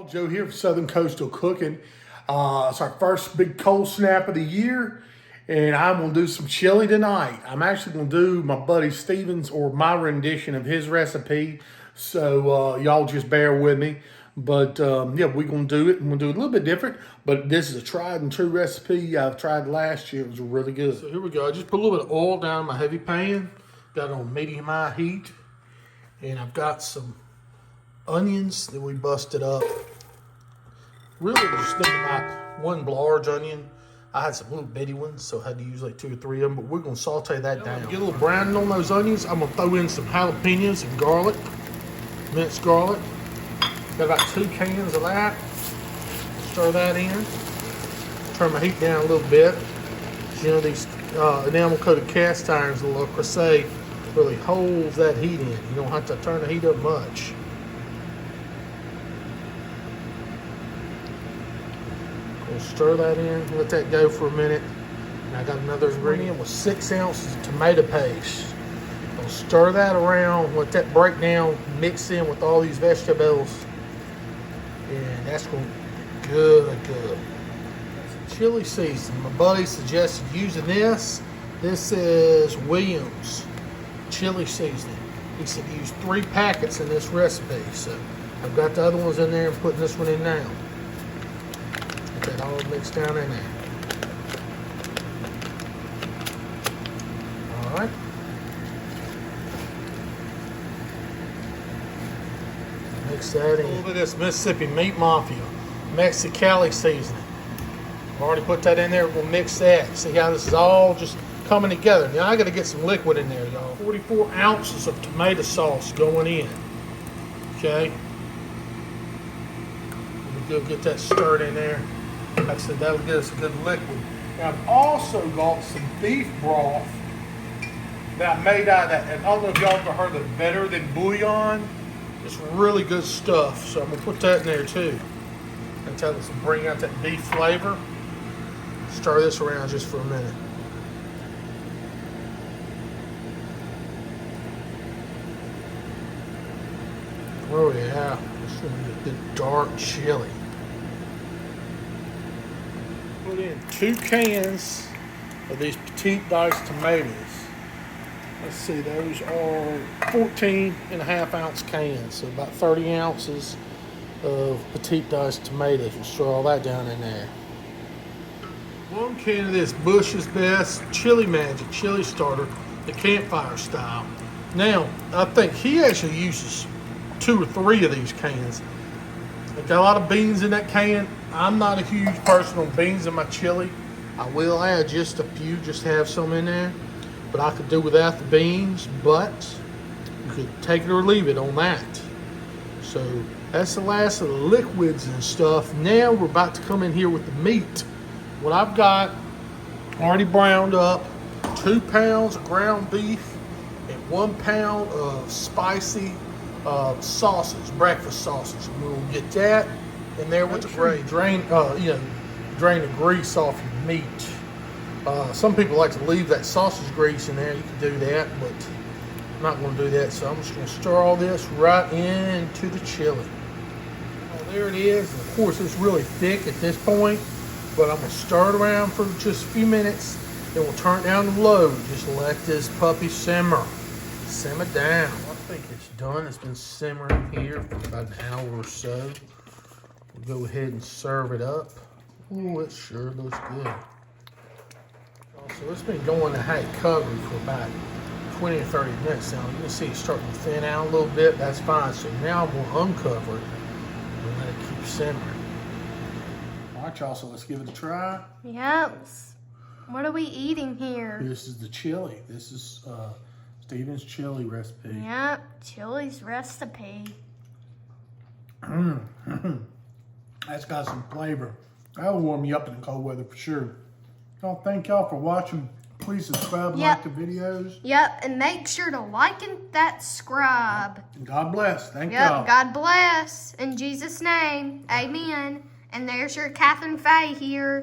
Joe here for Southern Coastal Cooking. It's our first big cold snap of the year, and I'm going to do some chili tonight. I'm actually going to do my buddy Steven's or my rendition of his recipe, so y'all just bear with me. But yeah, we're going to do it, and we'll do it a little bit different, but this is a tried and true recipe I've tried last year. It was really good. So here we go. I just put a little bit of oil down in my heavy pan, got it on medium high heat, and I've got some onions that we busted up. Really just think about one large onion. I had some little bitty ones, so I had to use like 2 or 3 of them, but we're gonna saute that down. Get a little browning on those onions. I'm gonna throw in some jalapenos and garlic, minced garlic. Got about 2 cans of that. Stir that in. Turn my heat down a little bit. You know, these enamel coated cast irons, the Le Creuset, really holds that heat in. You don't have to turn the heat up much. We'll stir that in, let that go for a minute. And I got another ingredient with 6 ounces of tomato paste. I'll stir that around, let that break down, mix in with all these vegetables. And that's going to be good. Chili seasoning. My buddy suggested using this. This is Williams chili seasoning. He said use 3 packets in this recipe. So I've got the other ones in there and putting this one in now. Get that all mixed down in there. All right. Mix that in. A little bit of this Mississippi Meat Mafia Mexicali seasoning. I've already put that in there. We'll mix that. See how this is all just coming together. Now I got to get some liquid in there, y'all. 44 ounces of tomato sauce going in. Okay. We'll get that stirred in there. Like I said, that'll get us a good liquid. Now I've also got some beef broth that I made out of that. And I don't know if y'all ever heard of Better Than Bouillon. It's really good stuff. So I'm going to put that in there too. And tell us to bring out that beef flavor. Stir this around just for a minute. Oh yeah, this is going to be a good dark chili. Put in 2 cans of these petite diced tomatoes. Let's see, those are 14.5-ounce cans, so about 30 ounces of petite diced tomatoes. We'll stir all that down in there. 1 can of this Bush's Best Chili Magic chili starter, the campfire style. Now, I think he actually uses 2 or 3 of these cans. I've got a lot of beans in that can. I'm not a huge person on beans in my chili. I will add just a few, just have some in there. But I could do without the beans, but you could take it or leave it on that. So that's the last of the liquids and stuff. Now we're about to come in here with the meat. What I've got already browned up, 2 pounds of ground beef and 1 pound of spicy sausage, breakfast sausage. We'll get that in there with the gravy. Drain the grease off your meat. Some people like to leave that sausage grease in there. You can do that, but I'm not going to do that. So I'm just going to stir all this right into the chili. Well, there it is. And of course, it's really thick at this point, but I'm going to stir it around for just a few minutes. Then we'll turn it down to low. Just let this puppy simmer down. I think it's done. It's been simmering here for about an hour or so. We'll go ahead and serve it up. Oh, it sure looks good. So it's been going to high cover for about 20 or 30 minutes now. You can see it's starting to thin out a little bit. That's fine. So now I'm going to uncover it and let it keep simmering. All right, y'all. So let's give it a try. Yep. What are we eating here? This is the chili. This is Steven's chili recipe. Yep, chili's recipe. That's got some flavor. That'll warm you up in the cold weather for sure. Well, thank y'all for watching. Please subscribe and like the videos. Yep, and make sure to like and that subscribe. God bless. Thank y'all. God bless. In Jesus' name, amen. And there's your Catherine Faye here.